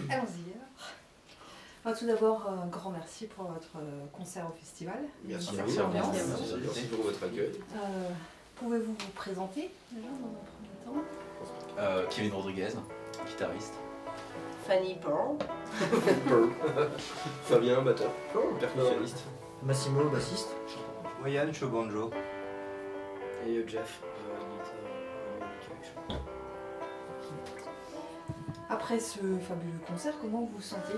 Allons-y. Tout d'abord, un grand merci pour votre concert au festival. Merci à vous. Merci pour votre accueil. Pouvez-vous vous présenter déjà dans un premier temps? Kevin Rodriguez, guitariste. Fanny Pearl. Fabien, batteur, percussionniste. Massimo, bassiste. Wayan, show banjo. Et Jeff, Après ce fabuleux concert, comment vous vous sentez?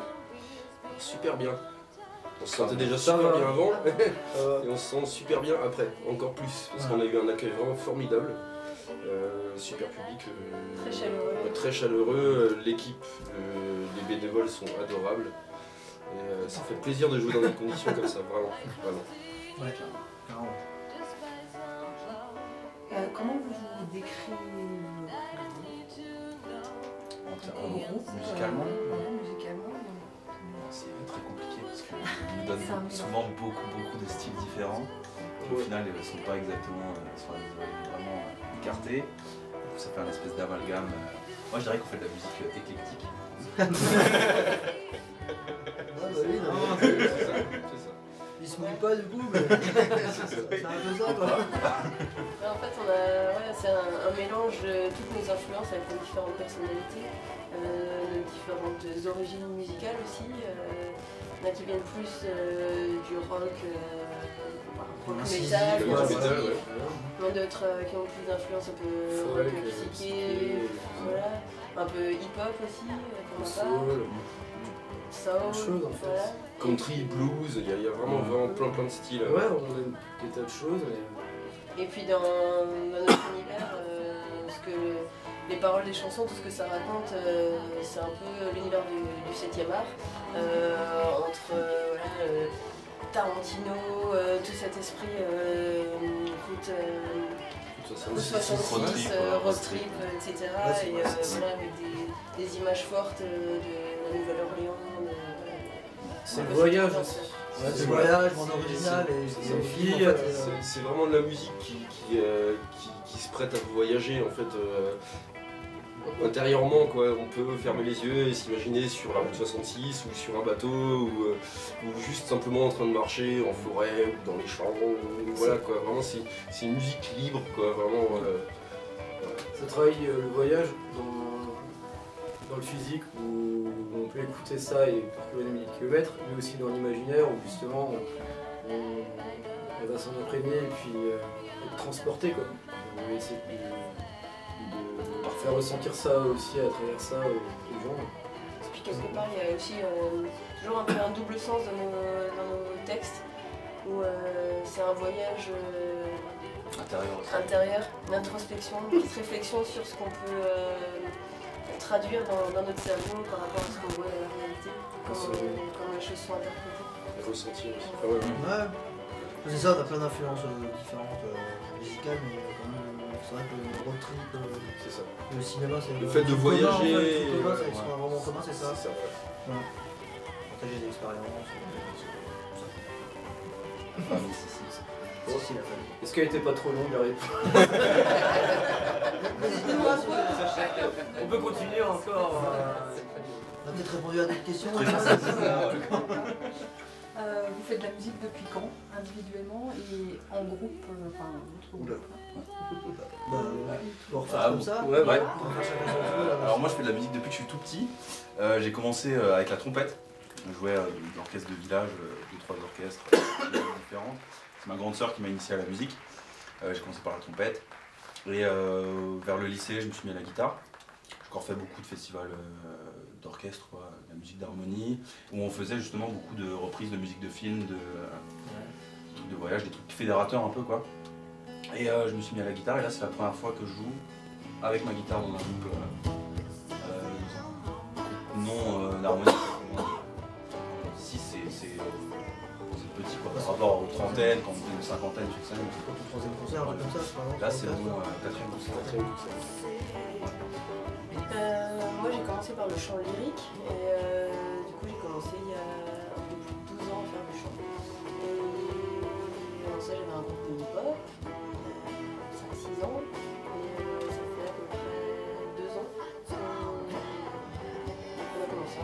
Super bien. On se sentait déjà super bien avant et on se sent super bien après, encore plus, parce qu'on a eu un accueil vraiment formidable. Super public, Très chaleureux. Très chaleureux. L'équipe, les bénévoles sont adorables. Et ça fait plaisir de jouer dans des conditions comme ça, vraiment. Ouais, carrément. Comment vous décrivez Musicalement, musicalement c'est très compliqué parce qu'il nous donne souvent beaucoup de styles différents. Qui, au final, ils ne sont pas exactement vraiment écartés. Du coup, ça fait un espèce d'amalgame. Moi, je dirais qu'on fait de la musique éclectique. Oui, non, c'est ça. Il se mouille pas du coup, mais c'est un peu ça quoi. En fait, c'est un mélange de toutes nos influences avec nos différentes personnalités, nos différentes origines musicales aussi. Il y en a qui viennent plus du rock, métal, d'autres qui ont plus d'influence un peu rock psyché, voilà, un peu hip-hop aussi, soul, voilà. Country, blues, il y a vraiment plein de styles. Ouais, on donne des tas de choses. Et puis dans notre univers, les paroles des chansons, tout ce que ça raconte, c'est un peu l'univers du 7e art. Entre Tarantino, tout cet esprit route 66, road trip, etc. Et voilà, avec des images fortes de la Nouvelle-Orléans. C'est le voyage aussi. Ouais, c'est le voyage, mon original et les filles. C'est vraiment de la musique qui se prête à voyager en fait. Intérieurement quoi, on peut fermer les yeux et s'imaginer sur la route 66 ou sur un bateau ou juste simplement en train de marcher en forêt ou dans les champs, voilà quoi, vraiment c'est une musique libre quoi, vraiment. Ça travaille le voyage dans le physique où on peut écouter ça et parcourir des milliers de kilomètres, mais aussi dans l'imaginaire où justement on va s'en imprégner et puis être transporté quoi. On va essayer de faire ressentir ça aussi à travers ça aux gens. Et puis quelque part il y a aussi toujours un double sens dans nos textes où c'est un voyage intérieur, une introspection, une petite réflexion sur ce qu'on peut traduire dans notre cerveau par rapport à ce qu'on voit dans la réalité, comment les choses sont interprétées. Ressentir aussi. Ouais, c'est ça, on a plein d'influences différentes musicales, mais quand même, c'est vrai que le road trip, c'est ça. Le cinéma, c'est le fait de voyager. Commun, c'est vraiment commun, c'est ça. C'est ça, ouais. Partager des expériences. Est-ce qu'elle était pas trop longue la réponse? On peut continuer encore. On a peut-être répondu à d'autres questions. Vous faites de la musique depuis quand, individuellement et en groupe, enfin votre groupe? Pour faire comme ça. Ouais. Alors moi je fais de la musique depuis que je suis tout petit. J'ai commencé avec la trompette. Je jouais dans l'orchestre de village, 2-3 orchestres différents. C'est ma grande sœur qui m'a initié à la musique. J'ai commencé par la trompette. Et vers le lycée, je me suis mis à la guitare. J'ai encore fait beaucoup de festivals d'orchestre, de la musique d'harmonie, où on faisait justement beaucoup de reprises de musique de film, de voyage, des trucs fédérateurs un peu quoi. Et je me suis mis à la guitare et là c'est la première fois que je joue avec ma guitare dans un groupe non d'harmonie. Ici c'est petit quoi, par rapport aux trentaines, quand on était une cinquantaine sur scène. C'est pas ton troisième concert, comme ça, par exemple? Là c'est mon quatrième concert. Moi j'ai commencé par le chant lyrique et du coup j'ai commencé il y a un peu plus de 12 ans à faire du chant. Et avant ça j'avais un groupe de hip-hop, 5-6 ans, et ça fait à peu près 2 ans qu'on a commencé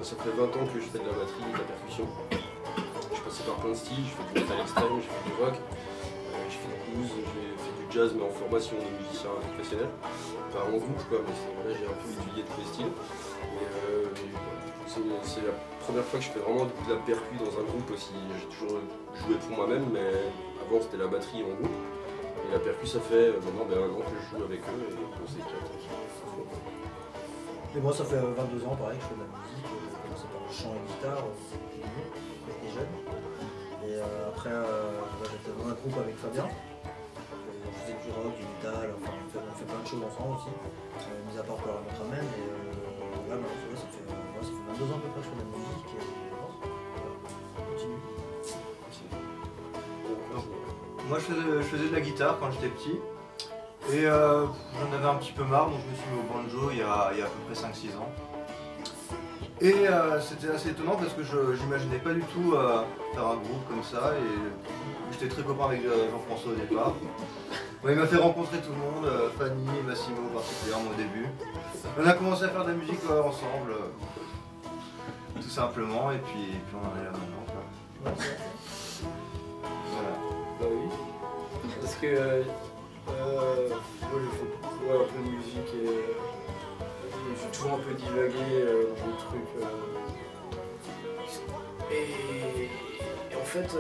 Ça fait 20 ans que je fais de la batterie et de la percussion. Je suis passé par plein de styles, je fais du metal extrême, je fais du rock, je fais du blues, j'ai fait du jazz mais en formation de musicien professionnel. Pas en groupe quoi, mais là j'ai un peu étudié tous les styles. C'est la première fois que je fais vraiment de la percu dans un groupe aussi. J'ai toujours joué pour moi-même, mais avant c'était la batterie en groupe. Et la percu ça fait maintenant 1 an que je joue avec eux et on s'éclate. Et moi ça fait 22 ans pareil que je fais de la musique, j'ai commencé par le chant et guitare quand j'étais jeune. Et après j'étais dans un groupe avec Fabien. On faisait du rock, du metal, enfin on fait plein de choses ensemble aussi, mis à part pour la montre à main. Et là maintenant ça fait 22 ans à peu près que je fais de la musique et voilà, on continue. Moi je faisais de la guitare quand j'étais petit. Et j'en avais un petit peu marre, donc je me suis mis au banjo il y a à peu près 5-6 ans. Et c'était assez étonnant parce que je n'imaginais pas du tout faire un groupe comme ça. Et j'étais très copain avec Jean-François au départ. Bon, il m'a fait rencontrer tout le monde, Fanny et Massimo particulièrement au début. On a commencé à faire de la musique ensemble, tout simplement, et puis on en est là maintenant. Quoi. Voilà. Bah oui. Parce que moi je fais un peu de musique et je suis toujours un peu divagué dans des trucs. Et en fait,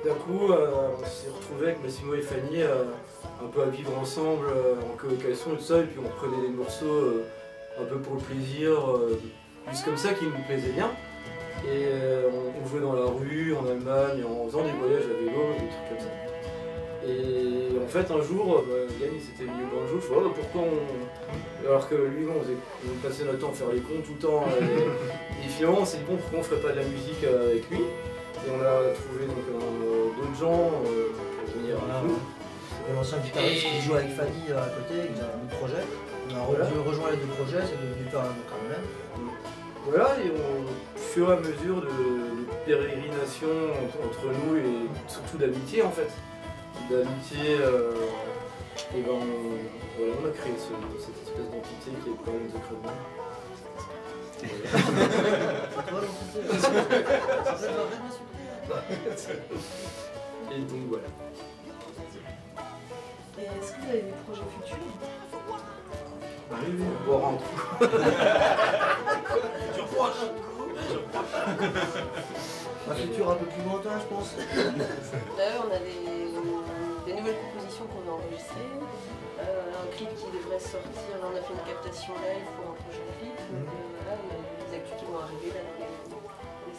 d'un coup, on s'est retrouvés avec Massimo et Fanny un peu à vivre ensemble en colocation et tout ça, et puis on prenait des morceaux un peu pour le plaisir, juste comme ça qui nous plaisait bien. Et on jouait dans la rue, en Allemagne, en faisant des voyages à vélo, des trucs comme ça. Et en fait un jour, Yann il s'était mis au banjo, je me suis dit pourquoi on... Alors que lui on passait notre temps à faire les cons tout le temps. Et finalement on s'est dit bon pourquoi on ferait pas de la musique avec lui. Et on a trouvé d'autres gens pour venir avec nous. Et l'ancien guitariste qui joue avec Fanny à côté, il a un autre projet. On a rejoint les deux projets, c'est devenu faire un quand même. Voilà, et au fur et à mesure de pérégrination entre nous et surtout d'amitié en fait. D'amitié, et ben on a créé cette espèce d'entité qui est quand même The Crevement. Et donc voilà. Et est-ce que vous avez des projets futurs? Bah oui, on boira un coup. Un futur un peu plus lointain, je pense. D'ailleurs, on a des nouvelles compositions qu'on a enregistrées, un clip qui devrait sortir, là on a fait une captation live pour un prochain clip, donc voilà, on a des actus qui vont arriver là dans les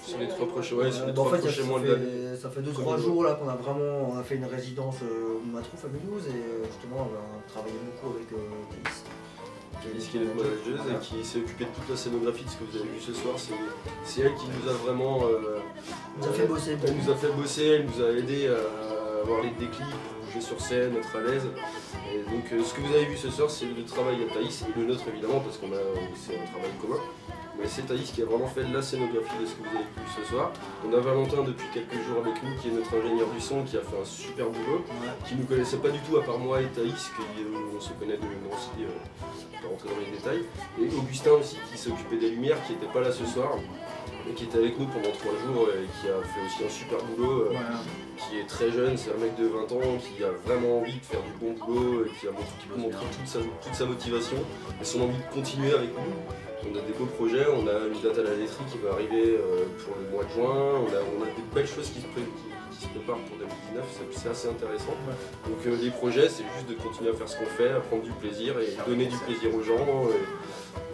Sur les semaines, 3 prochains, ouais, sur les 3 En fait, prochains mois de l'année. ça fait 2-3 jours là qu'on a vraiment fait une résidence au Matrouf à Mulhouse et justement on a travaillé beaucoup avec Thaïs. Thaïs qui est notre manageuse et qui s'est occupée de toute la scénographie de ce que vous avez vu ce soir. C'est elle qui nous a vraiment nous a fait bosser. Elle nous a fait bosser, elle nous a aidé à avoir les déclics pour bouger sur scène, être à l'aise. Et donc ce que vous avez vu ce soir, c'est le travail de Thaïs et le nôtre évidemment parce qu'on c'est un travail commun. Mais c'est Thaïs qui a vraiment fait la scénographie de ce que vous avez vu ce soir. On a Valentin depuis quelques jours avec nous qui est notre ingénieur du son qui a fait un super boulot, qui ne nous connaissait pas du tout à part moi et Thaïs, qu'on se connaît de nom aussi, pas rentrer dans les détails. Et Augustin aussi qui s'occupait des lumières, qui n'était pas là ce soir, mais qui était avec nous pendant 3 jours et qui a fait aussi un super boulot, qui est très jeune, c'est un mec de 20 ans qui a vraiment envie de faire du bon boulot, et qui peut montrer toute sa motivation et son envie de continuer avec nous. On a des beaux projets, on a une date à la laiterie qui va arriver pour le mois de juin, on a des belles choses qui se préparent pour 2019, c'est assez intéressant. Donc les projets, c'est juste de continuer à faire ce qu'on fait, à prendre du plaisir et donner du plaisir aux gens.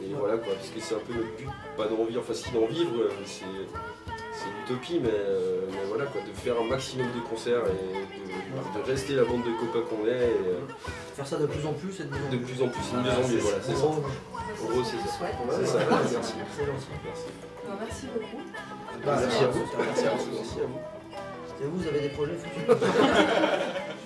Et voilà quoi, parce que c'est un peu notre but, pas d'en vivre, enfin si d'en vivre, c'est l'utopie, mais voilà quoi, de faire un maximum de concerts et de rester la bande de copains qu'on est. Et, faire ça de plus en plus et de plus en plus, de mieux en mieux, voilà, c'est ça. En gros, c'est ça. C'est ça, merci. Merci beaucoup. Merci à vous. Merci à vous. Merci à vous. Et vous avez des projets futurs?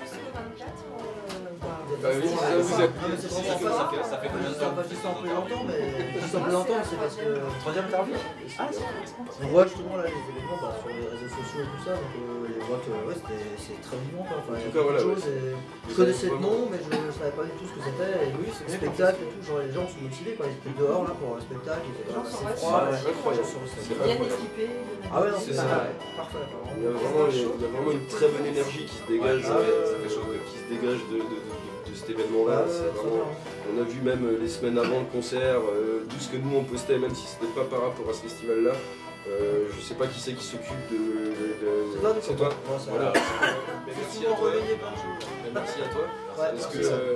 Jusqu'au 24, Bah oui, façon, ça, vous êtes- non, mais c'est vraiment Ça pas fait- ça fait combien de temps Je dis ça un peu longtemps, mais je dis ça un peu longtemps, c'est parce que Troisième interview. on voit justement là les événements sur les réseaux sociaux et tout ça, donc on voit que ouais, c'est très vivant quoi. Enfin, il y a tout cas, beaucoup de voilà, choses et je Vous connaissais avez le nom, mais je ne savais pas du tout ce que c'était. Et oui, c'est le spectacle et tout, genre les gens sont motivés quand ils étaient dehors là pour un spectacle, il était Les gens assez sont froid, c'est incroyable. sur le stage. C'est Bien incroyable. équipé. Ah ouais, non, C'est c'est ça. parfait. Il y a vraiment une très bonne énergie qui se dégage, ça fait chaud. qui se dégage de cet événement-là. C'est vraiment. On a vu même les semaines avant le concert, tout ce que nous on postait, même si c'était pas par rapport à ce festival-là. Je sais pas qui c'est qui s'occupe de. C'est toi. Voilà. Mais merci à toi. Mais merci à toi.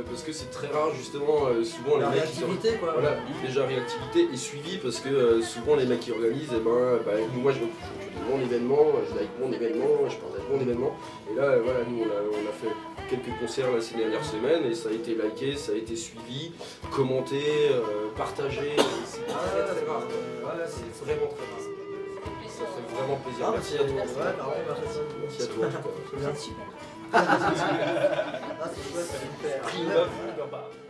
Parce que c'est très rare justement, souvent La les mecs qui réactivité quoi. voilà, déjà réactivité et suivi parce que souvent les mecs qui organisent, eh ben, moi je fais mon événement, je vais avec mon événement, je partage mon événement. Et là voilà, nous on a fait quelques concerts la ces dernières semaines et ça a été liké, ça a été suivi, commenté, partagé. C'est très très rare. Voilà, c'est vraiment très rare. Ça fait vraiment plaisir. Ah, Merci à toi. Merci à toi en tout cas. C'est bien. Super. Ah, c'est chouette, c'est super. Prima,